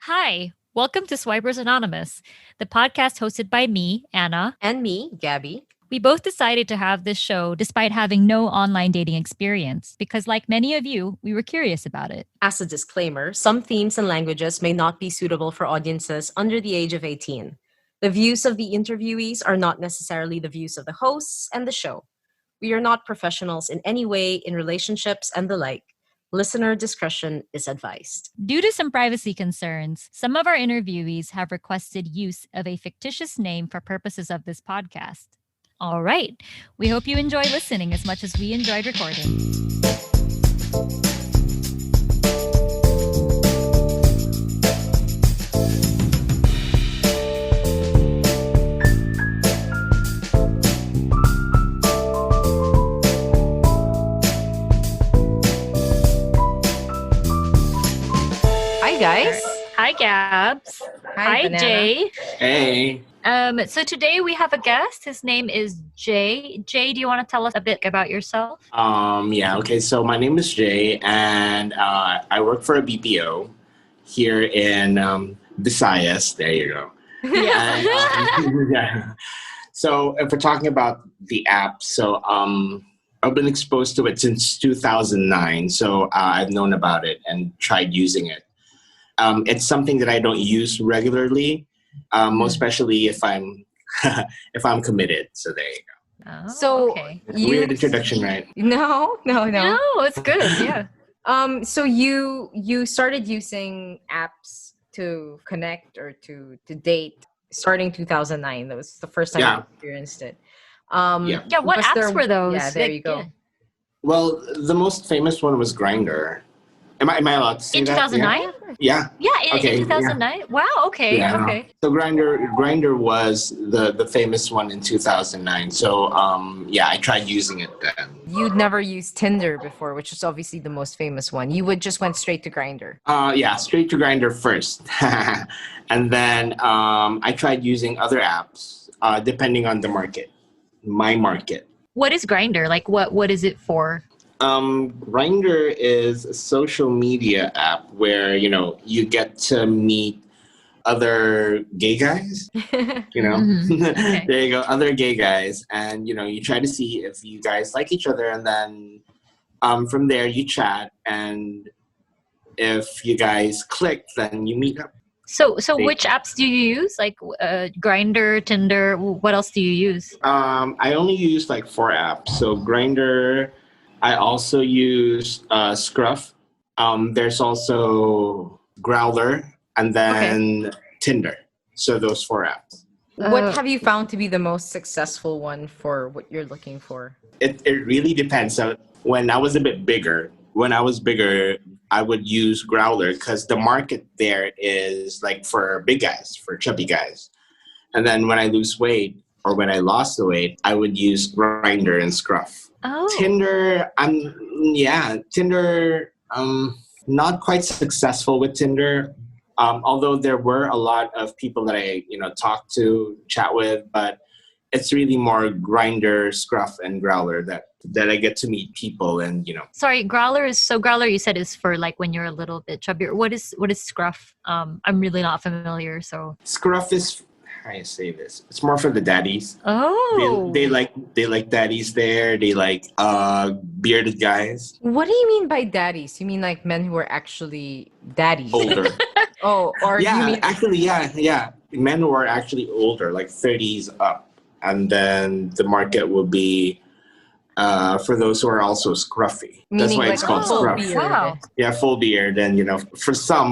Hi, welcome to Swipers Anonymous, the podcast hosted by me, Anna. And me, Gabby. We both decided to have this show despite having no online dating experience because, like many of you, we were curious about it. As a disclaimer, some themes and languages may not be suitable for audiences under the age of 18. The views of the interviewees are not necessarily the views of the hosts and the show. We are not professionals in any way in relationships and the like. Listener discretion is advised. Due to some privacy concerns, some of our interviewees have requested use of a fictitious name for purposes of this podcast. All right, we hope you enjoy listening as much as we enjoyed recording. Hi, guys. Hi, Gabs. Hi, Banana. Jay. Hey. So today we have a guest. His name is Jay. Jay, do you want to tell us a bit about yourself? Okay. So my name is Jay, and I work for a BPO here in Visayas. There you go. Yeah. And, yeah. So if we're talking about the app, I've been exposed to it since 2009. So I've known about it and tried using it. It's something that I don't use regularly. Most especially if I'm if I'm committed. So there you go. Oh, So okay. Weird introduction, right? No. No, it's good. Yeah. So you started using apps to connect or to date starting 2009. That was the first time Yeah. you experienced it. Yeah. What was apps were those? Yeah, there Like, you go. yeah. Well, the most famous one was Grinder. Am I allowed to say In that? 2009? Yeah. Yeah, in Okay, 2009. Wow. Okay. Yeah. Okay. So Grinder was the famous one in 2009. So I tried using it then. You'd never used Tinder before, which is obviously the most famous one. You would just went straight to Grinder. Straight to Grinder first, and then I tried using other apps depending on the market, my market. What is Grinder? Like, what is it for? Grindr is a social media app where you get to meet other gay guys. Mhm. Okay. There you go, other gay guys, and you try to see if you guys like each other, and then from there you chat, and if you guys click, then you meet up. So which apps do you use? Like Grinder, Tinder. What else do you use? I only use like 4 apps. So Grindr. I also use Scruff. There's also Growler, and then Tinder. So those 4 apps. What have you found to be the most successful one for what you're looking for? It really depends. So when I was a bit bigger, I would use Growler because the market there is like for big guys, for chubby guys. And then when I lose weight or when I lost the weight, I would use Grindr and Scruff. Oh. Tinder, not quite successful with Tinder. Although there were a lot of people that I, talked to, chat with, but it's really more Grindr, Scruff, and Growler that I get to meet people and, Sorry, Growler you said is for like when you're a little bit chubbier. What is Scruff? I'm really not familiar. So Scruff is, how do I say this? It's more for the daddies. oh, They like daddies there. They like bearded guys. What do you mean by daddies? You mean like men who are actually daddies? Older. Oh, or you mean yeah. Men who are actually older, like 30s up. And then the market will be for those who are also scruffy. That's meaning why like it's called full scruff. beard? wow. Yeah, full beard. And,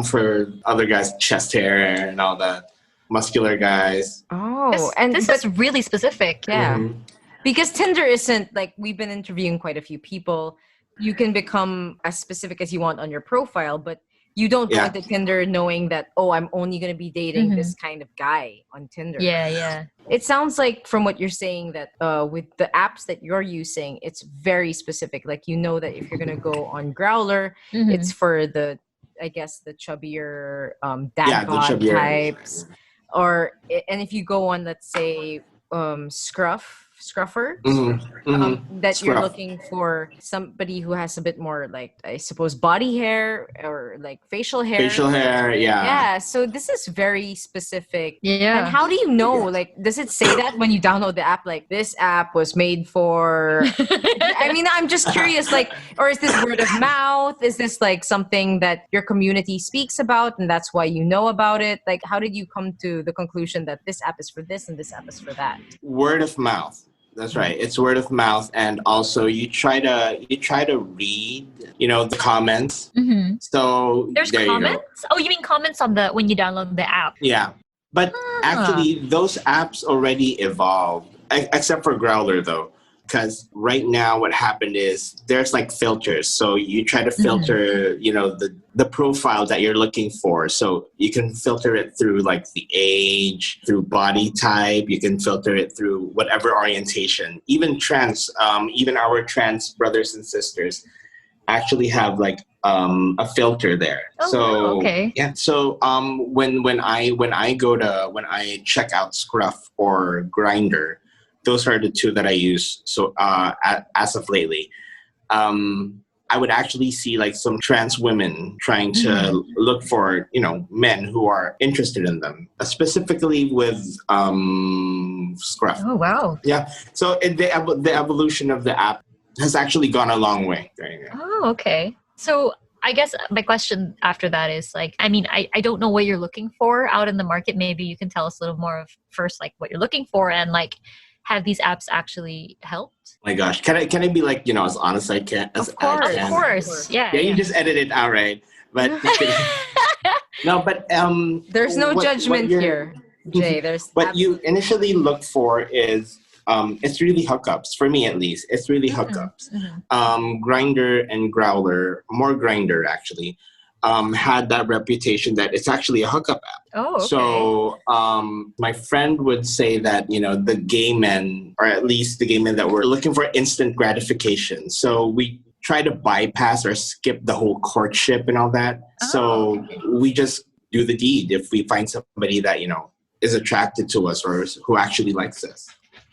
for other guys, chest hair and all that. Muscular guys. Oh, This is really specific. yeah. Mhm. Because Tinder isn't like, we've been interviewing quite a few people. You can become as specific as you want on your profile, but you don't go Yeah. into Tinder knowing that, oh, I'm only going to be dating this kind of guy on Tinder. Yeah. It sounds like from what you're saying that with the apps that you're using, it's very specific. Like, that if you're going to go on Growler, Mhm. it's for the chubbier dad Yeah, the bod chubbier. types. And if you go on, let's say, Scruff Scruffer. That you're Scruff. looking for somebody who has a bit more, like, I suppose, body hair or like facial hair. Facial hair, yeah. Yeah, so this is very specific. Yeah. And how do you know? Like, does it say that when you download the app? Like, this app was made for. I mean, I'm just curious. Like, or is this word of mouth? Is this like something that your community speaks about, and that's why you know about it? Like, how did you come to the conclusion that this app is for this and this app is for that? Word of mouth. That's right. It's word of mouth, and also you try to read, the comments. Mm-hmm. So There's there comments? Oh, you mean comments on when you download the app? Yeah, but actually those apps already evolved, except for Growler though. Because right now what happened is there's like filters. So you try to filter, the profile that you're looking for. So you can filter it through like the age, through body type. You can filter it through whatever orientation. Even even our trans brothers and sisters actually have like a filter there. Oh, so wow, okay. Yeah. So when I check out Scruff or Grinder, those are the two that I use. So as of lately, I would actually see like some trans women trying to look for, men who are interested in them, specifically with Scruff. Oh, wow. Yeah. So the evolution of the app has actually gone a long way. There you go. Oh, okay. So I guess my question after that is like, I mean, I don't know what you're looking for out in the market. Maybe you can tell us a little more of first, like what you're looking for, and like, have these apps actually helped? Oh my gosh, can I be like, as honest as I can? Of course. Yeah. Yeah, you just edit it out, right? But no, but there's no judgment here, Jay. There's what you initially look for is it's really hookups, for me at least. It's really hookups. Grinder and Growler, more Grinder actually, had that reputation that it's actually a hookup app. Oh, okay. So my friend would say that, the gay men, or at least the gay men that were looking for instant gratification. So we try to bypass or skip the whole courtship and all that. So we just do the deed if we find somebody that, is attracted to us or who actually likes us.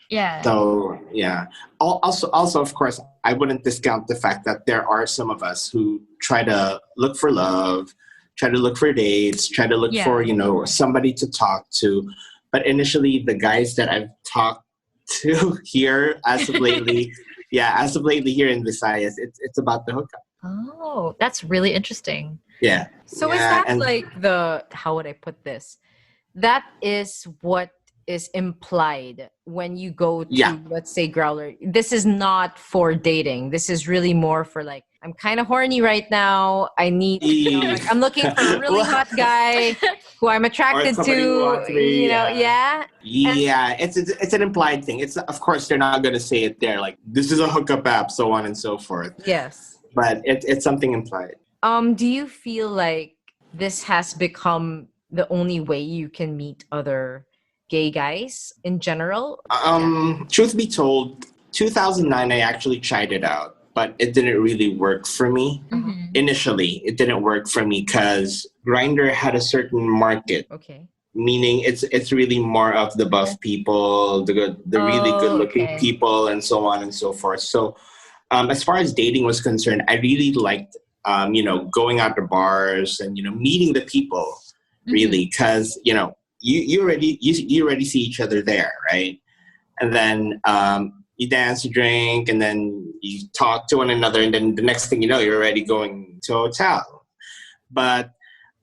Yeah. So, yeah. Also, of course, I wouldn't discount the fact that there are some of us who try to look for love, try to look for dates, try to look for, somebody to talk to. But initially, the guys that I've talked to here as of lately, here in Visayas, it's about the hookup. Oh, that's really interesting. Yeah. So is that like how would I put this? That is what is implied when you go to, let's say, Growler. This is not for dating. This is really more for like, I'm kind of horny right now. I need, I'm looking for a really hot guy who I'm attracted to. Yeah. Yeah, it's an implied thing. It's, of course, they're not going to say it there. Like, this is a hookup app, so on and so forth. Yes. But it's something implied. Do you feel like this has become the only way you can meet other gay guys in general? Truth be told, 2009 I actually tried it out, but it didn't really work for me. Initially, it didn't work for me because Grindr had a certain market. Okay. Meaning it's really more of the buff people, the really good looking people, and so on and so forth. So as far as dating was concerned, I really liked going out to bars and meeting the people really, because you already see each other there, right? And then you dance, you drink, and then you talk to one another, and then the next thing you know, you're already going to a hotel. But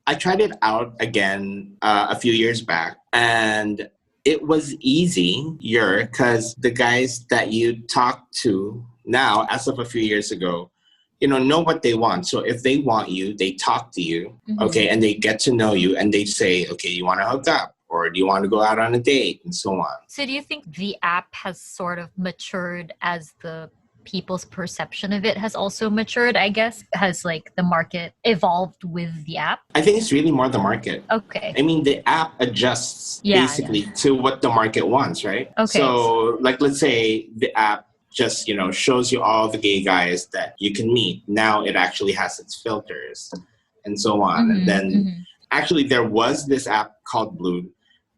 I tried it out again a few years back, and it was easier because the guys that you talk to now, as of a few years ago, know what they want. So if they want you, they talk to you, okay, and they get to know you, and they say, okay, you want to hook up, or do you want to go out on a date, and so on. So do you think the app has sort of matured as the people's perception of it has also matured, I guess? Has like the market evolved with the app? I think it's really more the market. Okay. I mean, the app adjusts basically to what the market wants, right? Okay. So like, let's say the app just, shows you all the gay guys that you can meet. Now it actually has its filters and so on. And then actually there was this app called Blue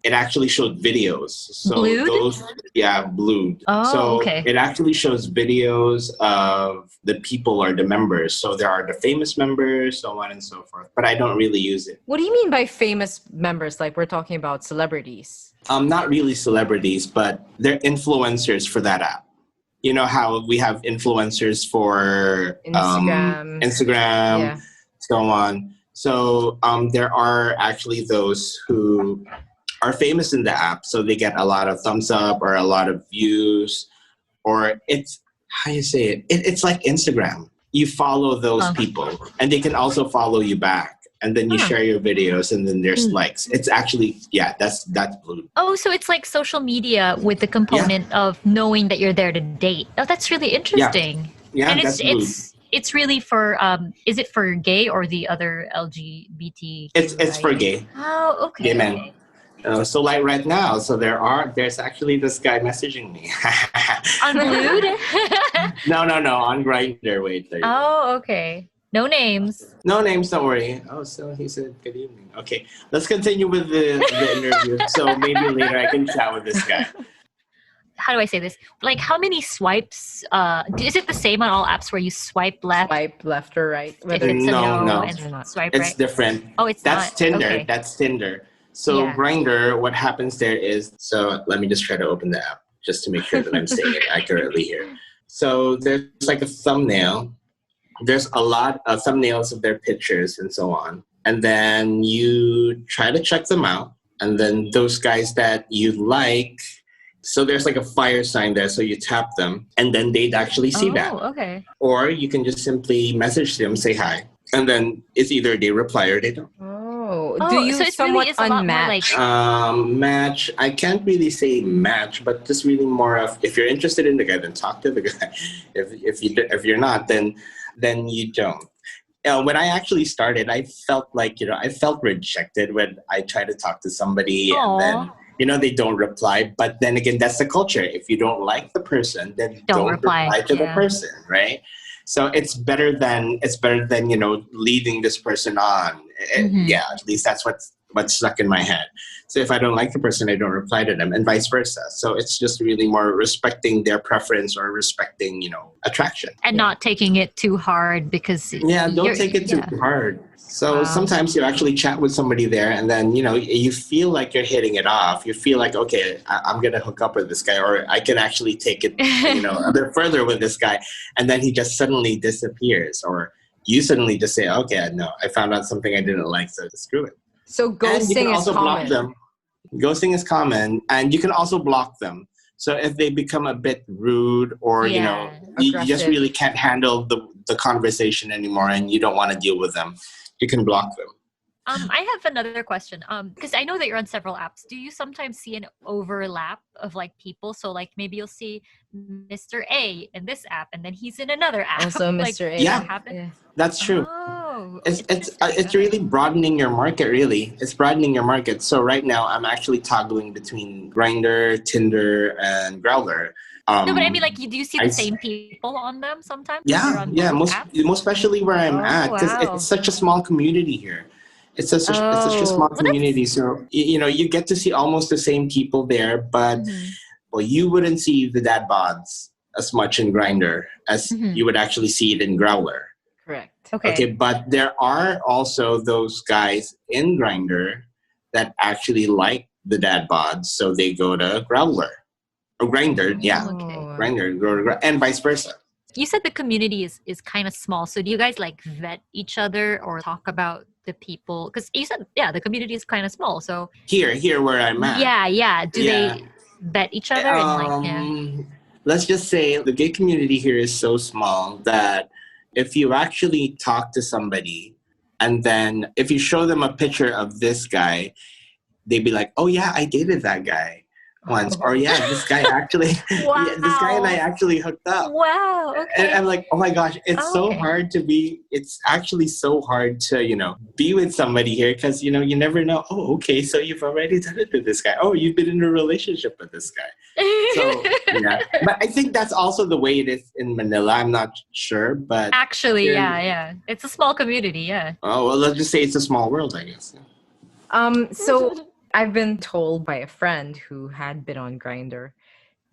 it actually showed videos. So Blued? those, yeah, Blued. Oh, so okay. it actually shows videos of the people or the members. So there are the famous members, so on and so forth. But I don't really use it. What do you mean by famous members? Like we're talking about celebrities? Not really celebrities, but they're influencers for that app. You know how we have influencers for Instagram, Yeah. so on. So there are actually those who are famous in the app, so they get a lot of thumbs up or a lot of views, or it's how you say it. It's like Instagram. You follow those people, and they can also follow you back. And then you share your videos, and then there's likes. It's actually, yeah, that's Blue. Oh, so it's like social media with the component of knowing that you're there to date. Oh, that's really interesting. Yeah, and that's Blue. it's really for is it for gay or the other LGBT? It's for gay. Oh, okay. Gay men. So like right now, so there's actually this guy messaging me. On Blued? No, on Grindr. Wait. There you go. Oh, okay. No names. No names, don't worry. Oh, so he said good evening. Okay, let's continue with the interview. So maybe later I can chat with this guy. How do I say this? Like, how many swipes? Is it the same on all apps where you swipe left? Swipe left or right? If Whether it's a No. and swipe It's right? different. Oh, it's That's not. Tinder. Okay. That's Tinder. So Yeah. Grindr, what happens there is, so let me just try to open the app just to make sure that I'm saying it accurately here. So there's like a thumbnail. There's a lot of thumbnails of their pictures and so on. And then you try to check them out. And then those guys that you like, so there's like a fire sign there. So you tap them and then they'd actually see that. Okay. Or you can just simply message them, say hi. And then it's either they reply or they don't. Oh, Oh, do you so it's somewhat really is a lot more unmatch? like Match, I can't really say match, but just really more of, if you're interested in the guy, then talk to the guy. If you're not, then you don't. When I actually started, I felt like, I felt rejected when I try to talk to somebody and then, they don't reply. But then again, that's the culture. If you don't like the person, then don't reply to the person, right? So it's better than leading this person on. Yeah, at least that's what's stuck in my head. So if I don't like the person, I don't reply to them, and vice versa. So it's just really more respecting their preference or respecting, attraction. and not taking it too hard because Don't take it too hard. So sometimes you actually chat with somebody there, and then you feel like you're hitting it off. You feel like, okay, I'm gonna hook up with this guy, or I can actually take it a bit further with this guy, and then he just suddenly disappears, or you suddenly just say, okay, no, I found out something I didn't like, so screw it. So And you can ghosting is also block common. them. Ghosting is common, and you can also block them. So if they become a bit rude, or you just Aggressive. really can't handle the conversation anymore, and you don't want to deal with them, you can block them. I have another question. Because I know that you're on several apps. Do you sometimes see an overlap of like people? So like maybe you'll see Mr. A in this app, and then he's in another app. Also, Like, Mr. A. does that Yeah. happen? That's true. Oh, It's really broadening your market. Really, it's broadening your market. So right now, I'm actually toggling between Grindr, Tinder, and Growler. no, but I mean, like, do you see the I- same people on them sometimes? when you're Yeah. on both Most apps? especially where I'm Oh, at, because wow. it's such a small community here. It's such a small that's- community. So you get to see almost the same people there, but well, you wouldn't see the dad bods as much in Grindr as you would actually see it in Growler. Correct. Okay. But there are also those guys in Grindr that actually like the dad bods, so they go to Growler or Grindr, Okay. Grindr, go to and vice versa. You said the community is kind of small. So do you guys like vet each other or talk about the people? Because you said, the community is kind of small. So Here where I'm at. yeah. Do Yeah. they vet each other? And Let's just say the gay community here is so small that if you actually talk to somebody and then if you show them a picture of this guy, they'd be like, oh yeah, I dated that guy once. Or yeah, this guy actually, this guy and I actually hooked up. Wow. Okay. And I'm like, oh my gosh, it's so Okay. hard to be, it's actually so hard to, be with somebody here because, you never know. Oh, okay, so you've already done it with this guy. Oh, you've been in a relationship with this guy. So, yeah. But I think that's also the way it is in Manila. I'm not sure, but, Actually, Yeah. yeah. It's a small community, yeah. oh, well, let's just say it's a small world, I guess. So I've been told by a friend who had been on Grindr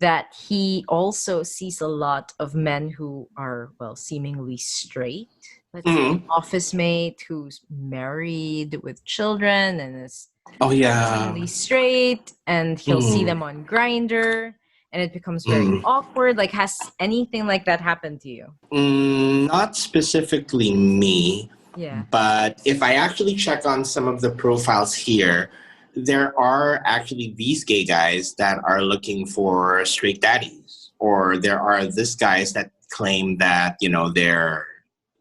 that he also sees a lot of men who are, well, seemingly straight. Let's say an Mhm. office mate who's married with children and is Oh yeah. seemingly straight, and he'll see Mhm. them on Grindr, and it becomes very Mm. awkward. Like, has anything like that happened to you? Not specifically me, Yeah. but if I actually check on some of the profiles here, there are actually these gay guys that are looking for straight daddies, or there are this guys that claim that they're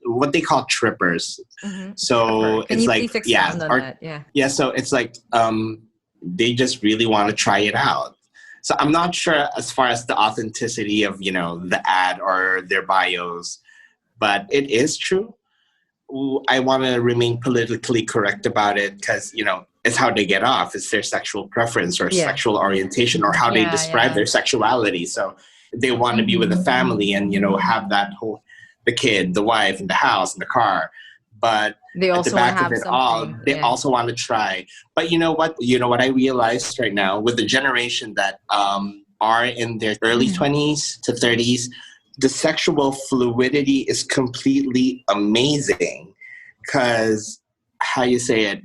what they call trippers. Mm-hmm. So Can it's you like please expound on that? Yeah. yeah, so it's like they just really want to try it out. So I'm not sure as far as the authenticity of the ad or their bios, but it is true. I want to remain politically correct about it because it's how they get off. It's their sexual preference or Yeah. sexual orientation or how they Yeah, describe yeah. their sexuality. So they want to be with the family and have that whole the kid, the wife, and the house and the car. But They at also the want to back of have it all, something. they Yeah. also want to try. But you know what? You know what I realized right now with the generation that are in their early 20s to 30s, the sexual fluidity is completely amazing. Because how you say it?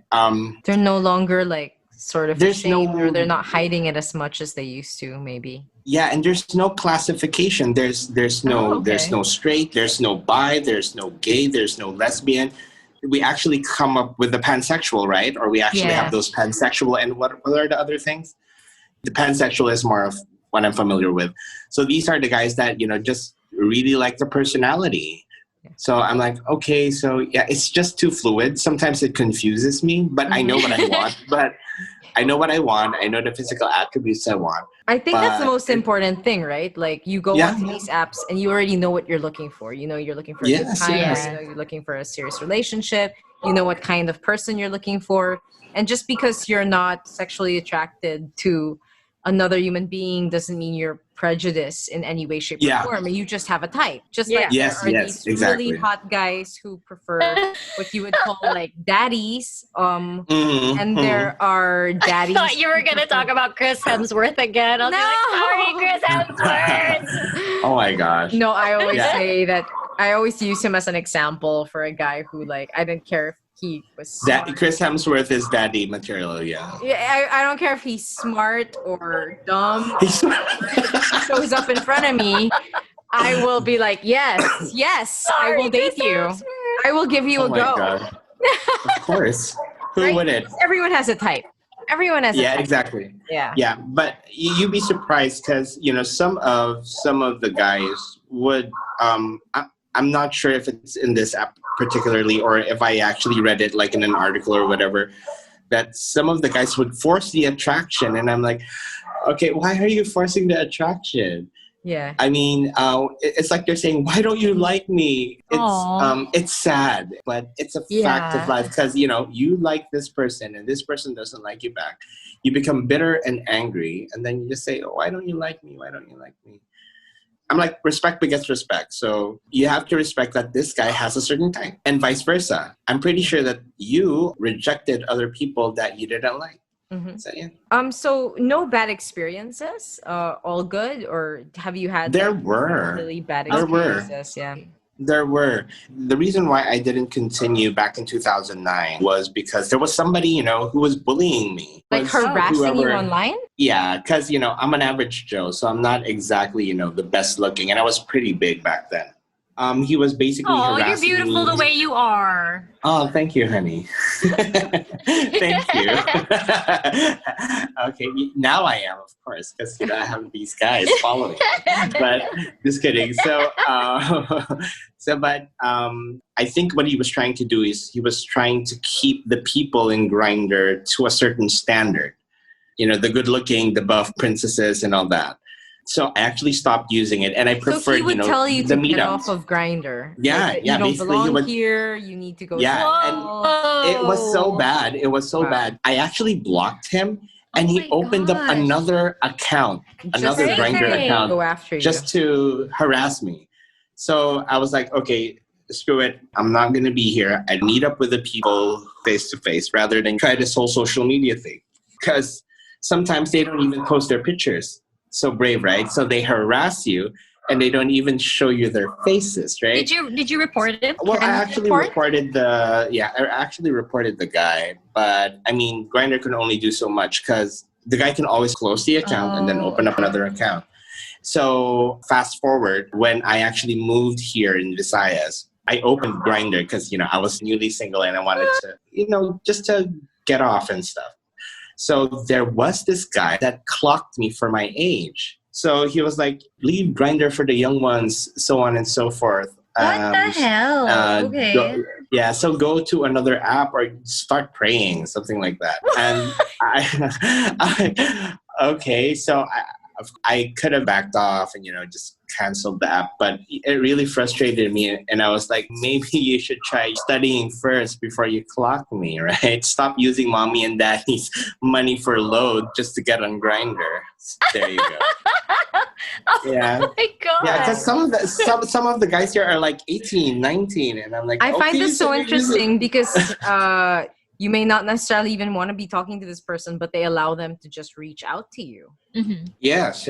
They're no longer like sort of There's ashamed, or they're no not hiding it as much as they used to, maybe. yeah, and there's no classification. There's no Oh, okay. there's no straight, there's no bi, there's no gay, there's no lesbian. We actually come up with the pansexual, right? Or we actually Yeah. have those pansexual. And what are the other things? The pansexual is more of what I'm familiar with. So these are the guys that just really like the personality. So I'm like, okay, so yeah, it's just too fluid. Sometimes it confuses me, but I know what I want. But I know what I want. I know the physical attributes I want. I think that's the But most important thing, right? Like, you go Yeah. onto these apps and you already know what you're looking for. You're looking for a good Yes, time, yes. or you're looking for a serious relationship. You know what kind of person you're looking for. And just because you're not sexually attracted to another human being doesn't mean you're prejudiced in any way, shape, Yeah. or form. You just have a type. Just Yeah. like there Yes, are yes, these exactly. really hot guys who prefer what you would call like daddies. Mhm, And mhm. there are I daddies. thought you were who going to prefer- talk about Chris Hemsworth again. I was No! like, sorry, Chris Hemsworth. Oh my gosh. No, I always Yeah. say that I always use him as an example for a guy who, like, I didn't care if he was That smart. Chris Hemsworth is daddy material, yeah. Yeah, I don't care if he's smart or dumb. He's Shows up in front of me, I will be like, yes, I will date you. I will give you Oh a my go. god. Of course. Who Right? wouldn't? Everyone has a type. Everyone has a Yeah, type. exactly. Yeah. Yeah, but you'd be surprised because some of the guys would I'm not sure if it's in this app particularly or if I actually read it like in an article or whatever, that some of the guys would force the attraction, and I'm like, okay, why are you forcing the attraction? Yeah. I mean, it's like they're saying, why don't you like me? Aw. It's sad, but it's a fact Yeah. of life because you like this person and this person doesn't like you back. You become bitter and angry, and then you just say, oh, why don't you like me? Why don't you like me? I'm like, respect begets respect. So you have to respect that this guy has a certain type and vice versa. I'm pretty sure that you rejected other people that you didn't like. Mhm. So, yeah. So no bad experiences, all good, or have you had There like, were. really bad There were. experiences? Yeah. There were. The reason why I didn't continue back in 2009 was because there was somebody, who was bullying me. Like Was harassing you whoever- online? Yeah, because, I'm an average Joe, so I'm not exactly, the best looking. And I was pretty big back then. He was basically Oh, you're harassing beautiful me. the way you are. Oh, thank you, honey. Thank you. Okay, now I am, of course, because I have these guys following. But just kidding. So, I think what he was trying to do is he was trying to keep the people in Grindr to a certain standard. The good-looking, the buff princesses, and all that. So I actually stopped using it, and I preferred, So he would tell you the to get meetups. off of Grindr. Yeah, Like, yeah, you don't basically he belong would- here. You need to go. Yeah, somewhere else. It was so bad. It was so Wow. bad. I actually blocked him, and Oh he my opened up gosh. another account, another Just Grindr crazy. account, go after you. just to harass me. So I was like, okay, screw it. I'm not going to be here. I'd meet up with the people face to face rather than try this whole social media thing. because sometimes they don't even post their pictures. So brave, right? So they harass you and they don't even show you their faces, right? Did you report him? Well, I actually reported the guy, but I mean, Grindr can only do so much because the guy can always close the account and then open up another account. So fast forward, when I actually moved here in Visayas, I opened Grindr because, you know, I was newly single and I wanted to, you know, just to get off and stuff. So there was this guy that clocked me for my age. So he was like, leave Grindr for the young ones, so on and so forth. What the hell? Okay. So go to another app or start praying, something like that. And okay, so I could have backed off and, you know, just canceled the app, but it really frustrated me. And I was like, maybe you should try studying first before you clock me, right? Stop using mommy and daddy's money for load just to get on Grindr. There you go. Yeah. Oh my God. Yeah, because some of the guys here are like 18, 19, and I'm like, I find this so you're interesting because you may not necessarily even want to be talking to this person, but they allow them to just reach out to you. Mm-hmm. Yes.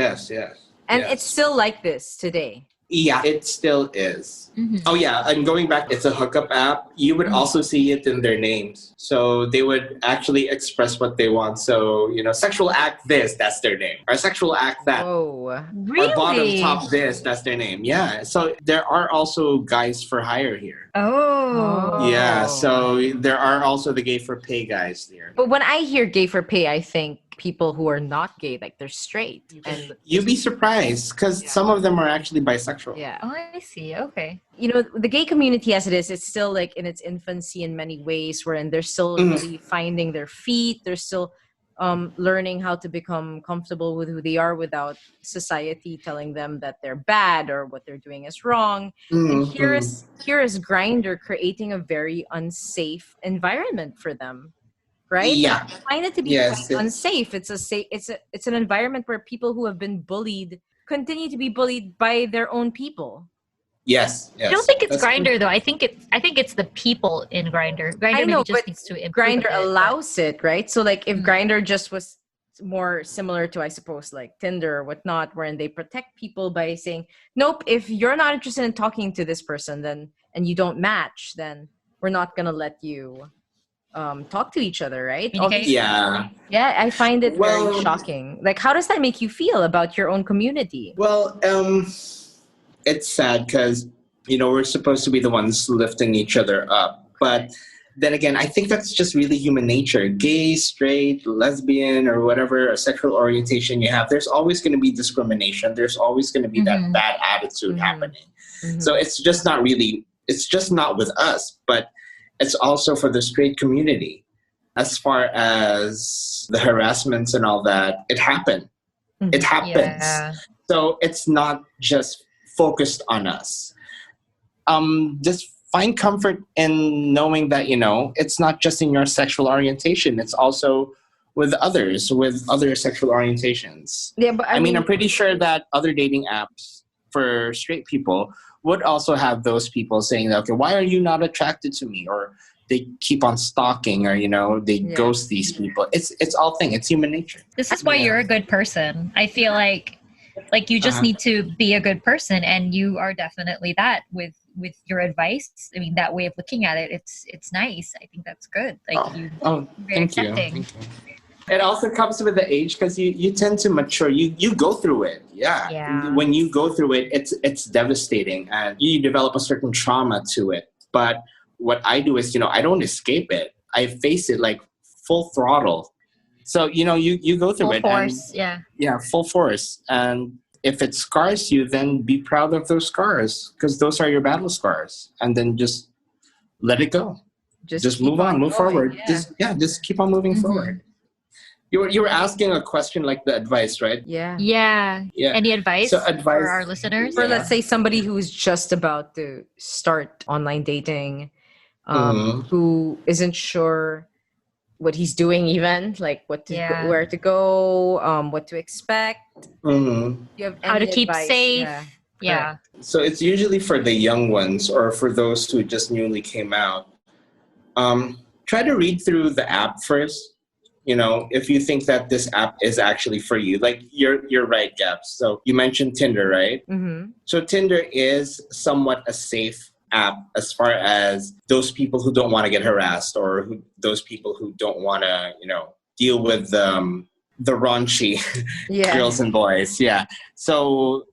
And it's still like this today. Yeah, it still is. Mm-hmm. Oh yeah, and going back, it's a hookup app. You would also see it in their names. So they would actually express what they want. So, you know, sexual act this, that's their name. Or sexual act that. Whoa. Really? Or bottom top this, that's their name. Yeah. So there are also guys for hire here. Oh. Yeah, so there are also the gay for pay guys there. But when I hear gay for pay, I think people who are not gay, like they're straight. And You'd be surprised because some of them are actually bisexual. yeah. Oh, I see. Okay. You know, the gay community as it is, it's still like in its infancy in many ways, wherein they're still really finding their feet. They're still learning how to become comfortable with who they are without society telling them that they're bad or what they're doing is wrong. And here is Grindr creating a very unsafe environment for them. Right? Yeah. I find it to be unsafe. It's an environment where people who have been bullied continue to be bullied by their own people. Yes. I don't think it's Grindr though. I think it's the people in Grindr. I know, just but needs to improve Grindr allows it, right? So like if Grindr just was more similar to, I suppose, like Tinder or whatnot, wherein they protect people by saying, nope, if you're not interested in talking to this person, then and you don't match, then we're not gonna let you talk to each other, right? Yeah. Yeah, I find it very shocking. Like, how does that make you feel about your own community? Well, it's sad because, you know, we're supposed to be the ones lifting each other up. But then again, I think that's just really human nature. Gay, straight, lesbian, or whatever sexual orientation you have, there's always going to be discrimination. There's always going to be that bad attitude happening. So it's just not with us, but it's also for the straight community. As far as the harassments and all that, it happened. It happens. Yeah. So it's not just focused on us. Just find comfort in knowing that, you know, it's not just in your sexual orientation. It's also with others, with other sexual orientations. Yeah, but I mean, I'm pretty sure that other dating apps for straight people would also have those people saying, okay, why are you not attracted to me? Or they keep on stalking, or, you know, they ghost these people. It's all thing. It's human nature. This is why you're a good person. I feel like you just need to be a good person, and you are definitely that with your advice. I mean, that way of looking at it, it's nice. I think that's good. Like very accepting. Thank you. It also comes with the age because you tend to mature. You go through it. Yeah. When you go through it, it's devastating, and you develop a certain trauma to it. But what I do is, you know, I don't escape it. I face it like full throttle. So, you know, you go through full it. Force, and, yeah, full force. And if it scars you, then be proud of those scars because those are your battle scars. And then just let it go. Just move on, move forward. Yeah. Just keep on moving forward. You were asking a question like the advice, right? Yeah. Any advice, for our listeners? For let's say somebody who's just about to start online dating, who isn't sure what he's doing, even like where to go, what to expect. You have how to keep advice? safe. Yeah. So it's usually for the young ones or for those who just newly came out. Try to read through the app first. if you think that this app is actually for you, like you're right, Gaps. So you mentioned Tinder, right? Mm-hmm. So Tinder is somewhat a safe app as far as those people who don't want to get harassed, or those people who don't want to, deal with the raunchy Yeah. girls and boys. Yeah. So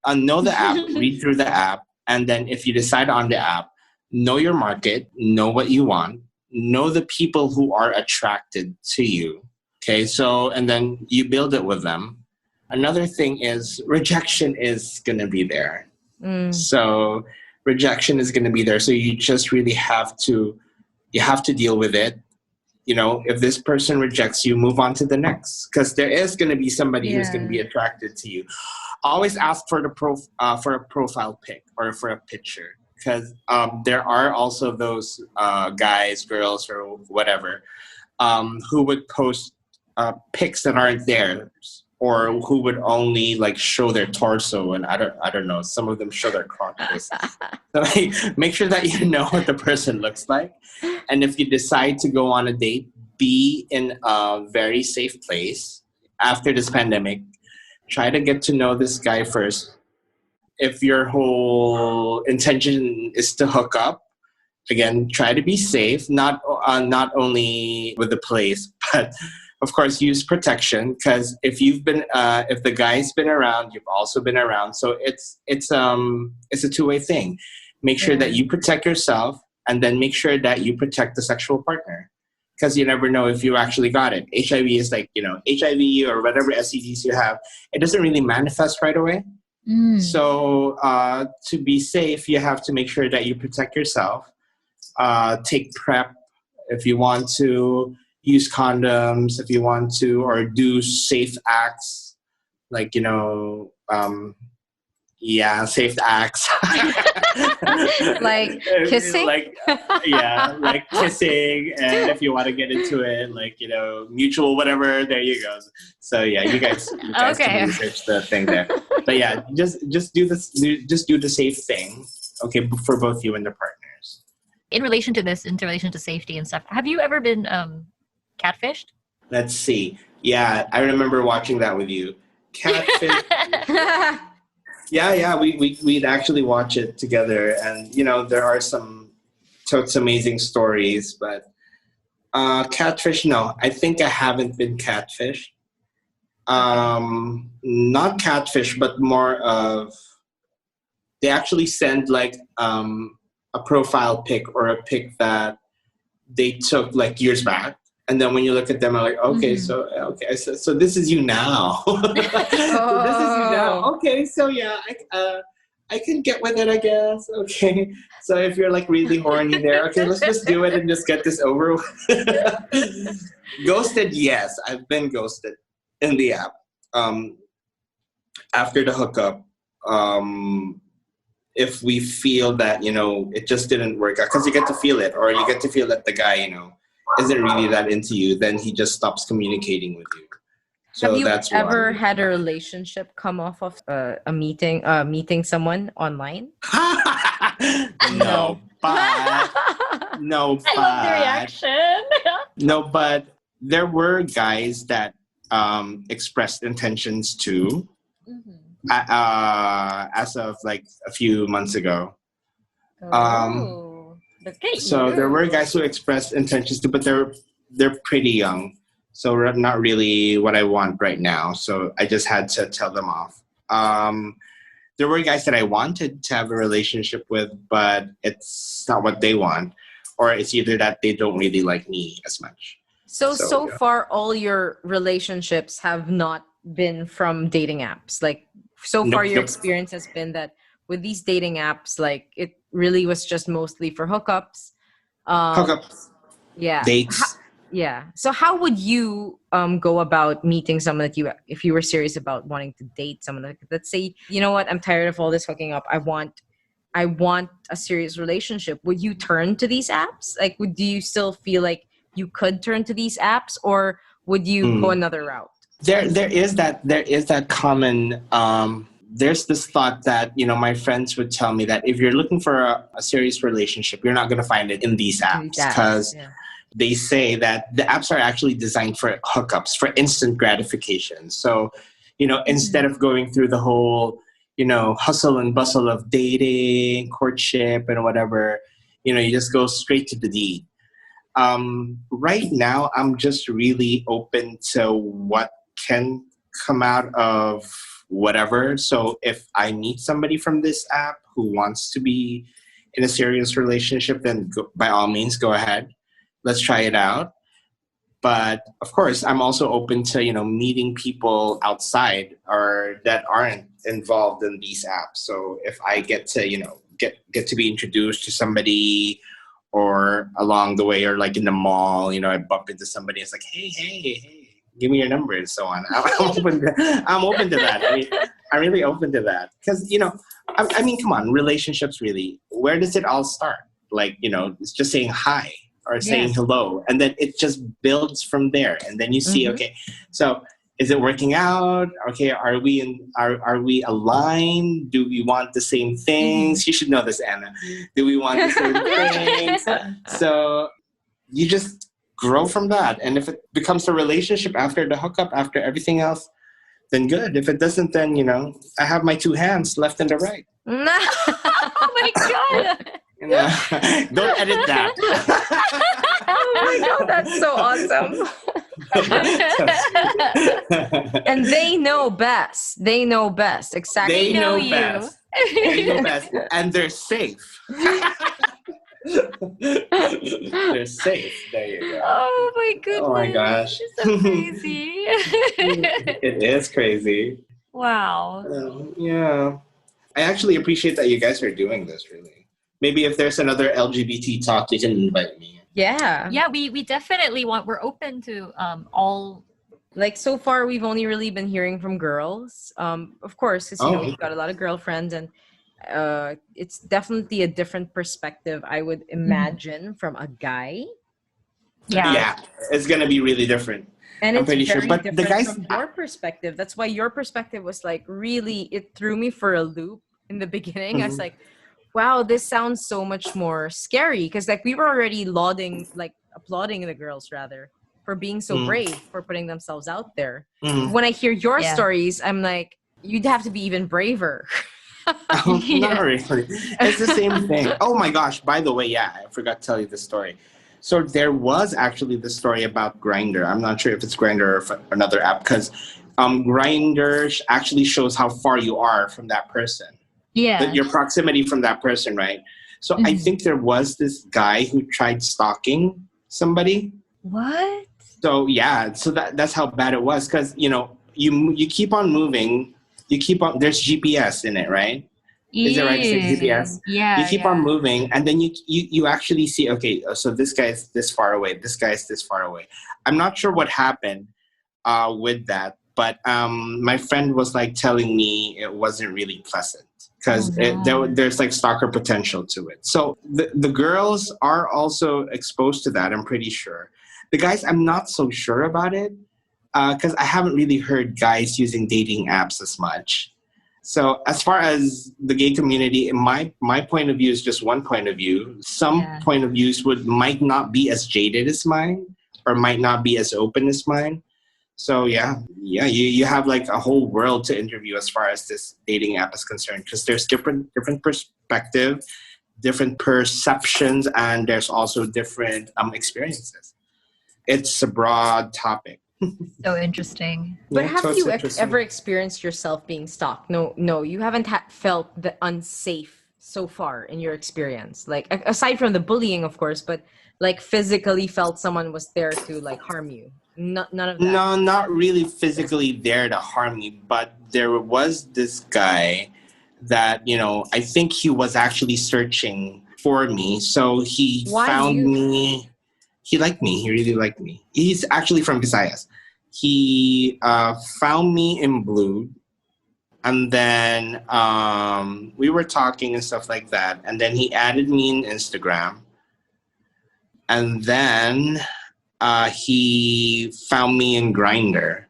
know the app, read through the app, and then if you decide on the app, know your market, know what you want, know the people who are attracted to you. Okay, so, and then you build it with them. Another thing is rejection is going to be there. So rejection is going to be there. So you just really have to deal with it. If this person rejects you, move on to the next, because there is going to be somebody who's going to be attracted to you. Always ask for for a profile pic or for a picture, because there are also those guys, girls, or whatever who would post pics that aren't theirs, or who would only like show their torso, and I don't know. Some of them show their crotch. So make sure that you know what the person looks like, and if you decide to go on a date, be in a very safe place. After this pandemic, try to get to know this guy first. If your whole intention is to hook up, again, try to be safe. Not only with the place, but of course, use protection, because if the guy's been around, you've also been around. So it's a two-way thing. Make sure that you protect yourself, and then make sure that you protect the sexual partner, because you never know if you actually got it. HIV is like, HIV or whatever STDs you have, it doesn't really manifest right away. So to be safe, you have to make sure that you protect yourself. Take PrEP if you want to. Use condoms if you want to, or do safe acts, like safe acts. Like kissing? Like kissing, and if you want to get into it, like, mutual whatever, there you go. So yeah, you guys can research the thing there. But yeah, just do the safe thing, okay, for both you and the partners. In relation to safety and stuff, have you ever been catfished? Let's see. Yeah, I remember watching that with you. Catfish. Yeah, we'd actually watch it together, and there are some amazing stories, but catfish, no, I think I haven't been catfished. Not catfish, but more of, they actually send like a profile pic or a pic that they took like years back. And then when you look at them, I'm like, okay, so this is you now. This is you now. Okay, so yeah, I can get with it, I guess. Okay, so if you're like really horny there, okay, let's just do it and just get this over with. Ghosted, yes, I've been ghosted in the app. After the hookup, if we feel that it just didn't work out, because you get to feel it, or you get to feel that the guy isn't really that into you, then he just stops communicating with you. So have you ever had a relationship come off of meeting someone online? No, but I love the reaction. No, but there were guys that expressed intentions too, as of like a few months ago. So there were guys who expressed intentions too, but they're pretty young, so not really what I want right now. So I just had to tell them off. There were guys that I wanted to have a relationship with, but it's not what they want, or it's either that they don't really like me as much. So far, all your relationships have not been from dating apps. Like, so far, your experience has been that with these dating apps, like, it really was just mostly for hookups. Hookups. Yeah. Dates. Yeah. So how would you go about meeting someone that if you were serious about wanting to date someone, like, let's say, you know what, I'm tired of all this hooking up. I want a serious relationship. Would you turn to these apps? Like, do you still feel like you could turn to these apps, or would you go another route? There is that common, there's this thought that, my friends would tell me that if you're looking for a serious relationship, you're not going to find it in these apps, because they say that the apps are actually designed for hookups, for instant gratification. So, instead of going through the whole, hustle and bustle of dating, courtship, and whatever, you just go straight to the deed. Right now, I'm just really open to what can come out of whatever. So if I meet somebody from this app who wants to be in a serious relationship, then by all means, go ahead. Let's try it out. But of course, I'm also open to, meeting people outside or that aren't involved in these apps. So if I get to, get to be introduced to somebody, or along the way, or like in the mall, I bump into somebody. It's like, hey, give me your number and so on. I'm open to that. I mean, I'm really open to that because I mean, come on, relationships really. Where does it all start? Like, it's just saying hi or saying hello, and then it just builds from there. And then you see, okay, so is it working out? Okay, are we aligned? Do we want the same things? You should know this, Anna. Do we want the same things? So you just grow from that. And if it becomes a relationship after the hookup, after everything else, then good. If it doesn't, then, I have my two hands, left and the right. Oh my God. Don't edit that. Oh my God, that's so awesome. And they know best. They know best. Exactly. They know you. best. They know best. And they're safe. They're safe. There you go. Oh my goodness. Oh my gosh. It's so crazy. It is crazy. Wow. Yeah. I actually appreciate that you guys are doing this, really. Maybe if there's another LGBT talk, you can invite me. Yeah. Yeah, we definitely we're open to all. Like, so far, we've only really been hearing from girls. Of course, because, we've got a lot of girlfriends, and it's definitely a different perspective, I would imagine, from a guy. Yeah, it's gonna be really different. And I'm it's pretty very sure. But different the guys, from your perspective. That's why your perspective was like really, it threw me for a loop in the beginning. I was like, wow, this sounds so much more scary, because like we were already applauding the girls rather for being so brave, for putting themselves out there. When I hear your stories, I'm like, you'd have to be even braver. Not really. It's the same thing. Oh my gosh, by the way, I forgot to tell you this story. So there was actually this story about Grindr. I'm not sure if it's Grindr or if another app, because Grindr actually shows how far you are from that person. Yeah. Your proximity from that person, right? So I think there was this guy who tried stalking somebody. What? So so that's how bad it was, because you keep on moving, there's GPS in it, right? Is it right to say GPS? Yeah. You keep on moving, and then you actually see, okay, so this guy's this far away, this guy's this far away. I'm not sure what happened with that, but my friend was like telling me it wasn't really pleasant, because there's like stalker potential to it. So the girls are also exposed to that, I'm pretty sure. The guys, I'm not so sure about it, because I haven't really heard guys using dating apps as much. So as far as the gay community, my point of view is just one point of view. Some point of views might not be as jaded as mine, or might not be as open as mine. So you have like a whole world to interview as far as this dating app is concerned, because there's different perspective, different perceptions, and there's also different experiences. It's a broad topic. So interesting. But have you ever experienced yourself being stalked? No, you haven't felt the unsafe so far in your experience. Like, aside from the bullying, of course, but like physically felt someone was there to like harm you. None of that. No, not really physically there to harm me, but there was this guy that, I think he was actually searching for me. So he found me. He liked me. He really liked me. He's actually from Visayas. He found me in Blue, and then we were talking and stuff like that. And then he added me in Instagram. And then he found me in Grindr,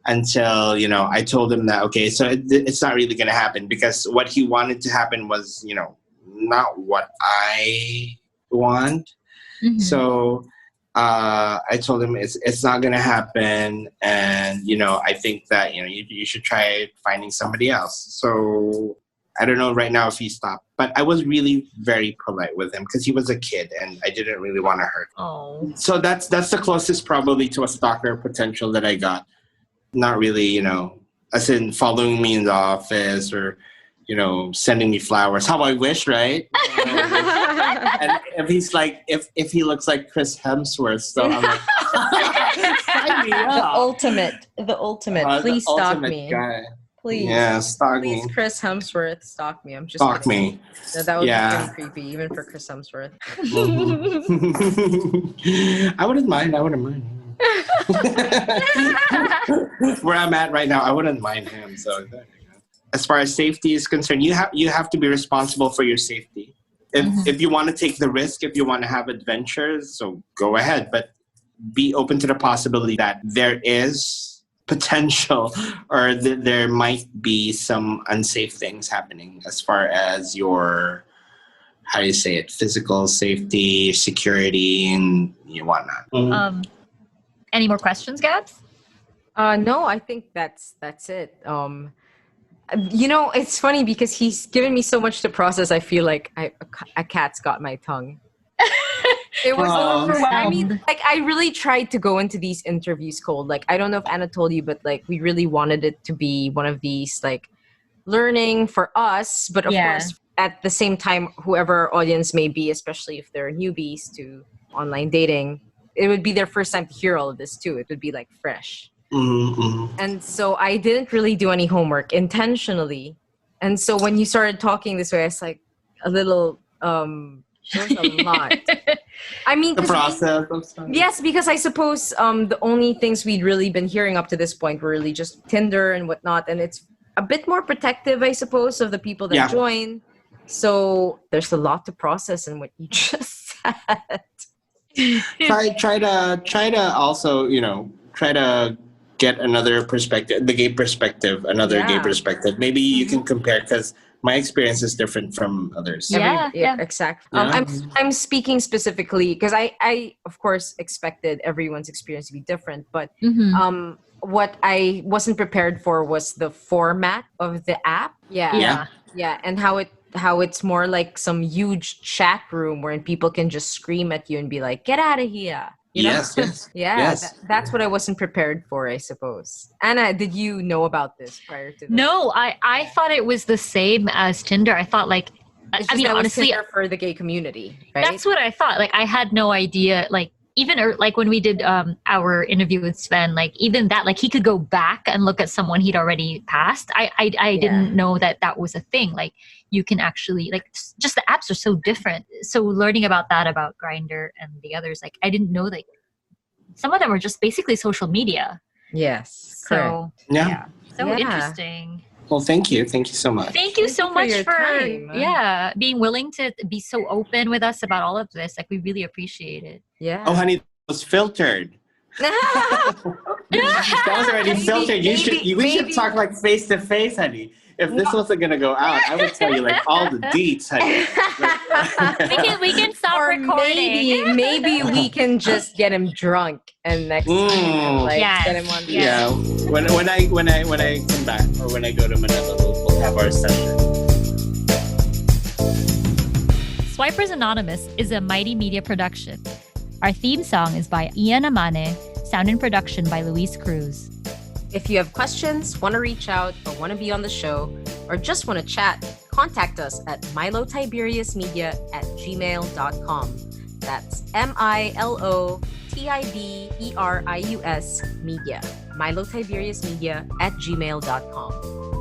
until, I told him that, okay, so it's not really going to happen, because what he wanted to happen was, not what I want. So I told him it's not gonna happen, and I think that you should try finding somebody else. So I don't know right now if he stopped, but I was really very polite with him because he was a kid and I didn't really want to hurt him. Oh. So that's the closest probably to a stalker potential that I got. Not really, as in following me in the office or, sending me flowers. How I wish, right? And if he's like, if he looks like Chris Hemsworth, so I'm like, sign me The up. ultimate. Please The stalk ultimate me. guy. Please. Yeah, stalk Please, me. Chris Hemsworth, stalk me. I'm just Stalk kidding. me. No, that would Yeah. be kind of creepy, even for Chris Hemsworth. Mhm. I wouldn't mind. Where I'm at right now, I wouldn't mind him. So, as far as safety is concerned, you have to be responsible for your safety. If you want to take the risk, if you want to have adventures, so go ahead. But be open to the possibility that there is potential or there might be some unsafe things happening as far as your, how do you say it, physical safety, security, and whatnot. Any more questions, Gabs? No, I think that's it. It's funny because he's given me so much to process. I feel like a cat's got my tongue. It was I mean, I really tried to go into these interviews cold. Like, I don't know if Anna told you, but like, we really wanted it to be one of these like learning for us, but of course, at the same time, whoever our audience may be, especially if they're newbies to online dating, it would be their first time to hear all of this too. It would be like fresh. Mm-hmm. And so I didn't really do any homework intentionally. And so when you started talking this way, it's like a little, there was a lot. I mean, The process of stuff. yes, because I suppose the only things we'd really been hearing up to this point were really just Tinder and whatnot. And it's a bit more protective, I suppose, of the people that join. So there's a lot to process in what you just said. try to also try to get another perspective, the gay perspective, gay perspective. Maybe you can compare because my experience is different from others. Yeah. Exactly. Yeah. I'm speaking specifically because I of course expected everyone's experience to be different, but what I wasn't prepared for was the format of the app. Yeah, and how it's more like some huge chat room wherein people can just scream at you and be like, "Get out of here." You know? Yes. That's what I wasn't prepared for, I suppose. Anna, did you know about this prior to this? No, I thought it was the same as Tinder. I thought like, It's I just mean, that was honestly, Tinder for the gay community, right? that's what I thought. Like, I had no idea, like, even like when we did our interview with Sven, like even that, like he could go back and look at someone he'd already passed. I didn't know that was a thing. Like you can actually, like, just the apps are so different. So learning about that, about Grindr and the others, like I didn't know, like some of them are just basically social media. Yes. So so interesting. Well, thank you so much. Thank you so much your for time. being willing to be so open with us about all of this. Like we really appreciate it. Yeah. Oh, honey, it was filtered. That was already filtered. We should talk like face to face, honey. If this wasn't gonna go out, I would tell you like all the deets, honey. we can stop or recording. maybe we can just get him drunk and next time like get him on the Yeah. When I come back or when I go to Manila, we'll have our session. Swipers Anonymous is a Mighty Media production. Our theme song is by Ian Amane, sound and production by Luis Cruz. If you have questions, want to reach out, or want to be on the show, or just want to chat, contact us at milotiberiusmedia@gmail.com. That's MILOTIBERIUS media. milotiberiusmedia@gmail.com.